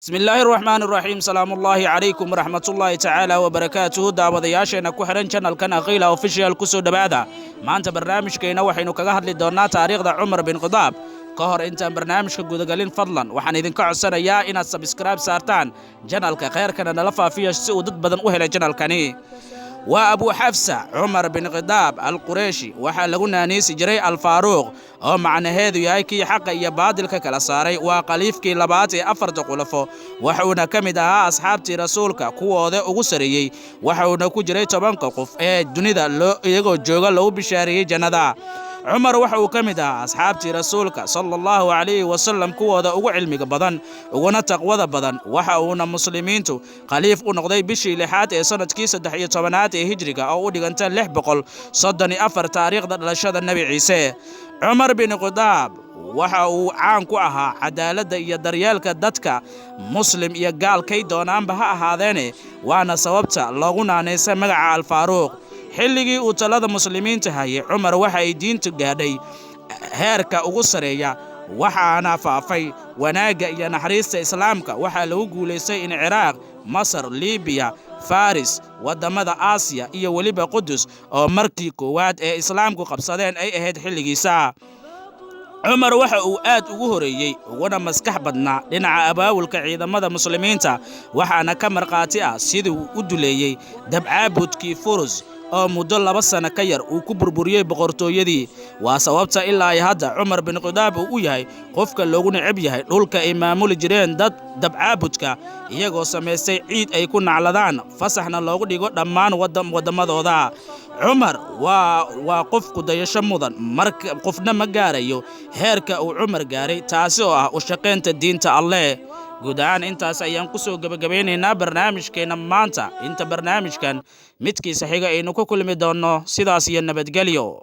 بسم الله الرحمن الرحيم سلام الله عليكم ورحمة الله تعالى وبركاته داودياشينا ku xiran channelkan aqeela official ku soo dhawaada maanta barnaamijkeena waxaynu kaga hadli doonaa taariikhda cumar bin khadhaab ka hor intaan barnaamijka gudagalin fadlan waxaan idinka codsanayaa inaad subscribe saartaan channelka khayrkana nala faafiyo si uu dad badan u helo channelkani وأبو حفصة عمر بن خداب القريشي وحا لغو نانيسي جري الفاروق oo macnaheedu yahay kii xaq iyo baadilka kala saaray waa qaliifkii labaad ee afarta qulafo waxaana kamid ahaa asxaabtii rasuulka kuwooda ugu sareeyay waxaana ku jiray 10 qof ee dunida iyagoo jooga loo bishaariyay jannada cumar waxa uu kamid ahaa asxaabtii rasuulka sallallahu alayhi wasallam kuwooda ugu cilmiga badan uguna taqwada badan waxa uuna muslimiintu qaliif u noqday bishii 6aad ee sanadkii 13aad ee hijriga oo u dhiganta 634 taariikhda dhalashada nabi ciise cumar bin khadhaab waxa uu caan ku ahaa cadaaladda iyo daryeelka dadka muslim iyo gaalkay doonaanba ha ahaadeene waana sababta loogu naanaysa magaca al-faaruq xilligii uu talada muslimiinta hayay cumar waxa ay diintu gaadhay heerka ugu sareeya waxaana faafay wanaaga iyo naxariista islaamka waxa lagu guuleystay in Ciraaq Masar Liibiya Faris wadamada Aasiya iyo waliba Qudus oo markii koowaad ee islaamku qabsadeen ay ahayd xilligiisa cumar waxa uu aad ugu horeeyay uguna maskax badnaa dhinaca abaabulka ciidamada muslimiinta waxaana ka marqaati ah sidii uu u duleeyay dabcaabudkii Furus oo muddo 2 sano ka yar uu ku burburiyay boqortooyadii waa sababta ilaa ay hadda Cumar bin Khadhaab uu yahay qofka loogu neceb yahay dhulka ay maamuli jireen dad dabcaabudka iyagoo sameystay ciid ay ku nacladaan fasaxna loogu dhigo dhammaan wadamadooda cumar waa qof ku dayasho mudan marka qofna ma gaarayo heerka uu cumar gaaray taasi oo ah u shaqeynta diinta Allah guud ahaan intaas ayaan ku soo gabagabeynaynaa barnaamijkeena maanta inta barnaamijkan midkiisa xiga aynu ku kulmi doono sidaas iyo nabadgelyo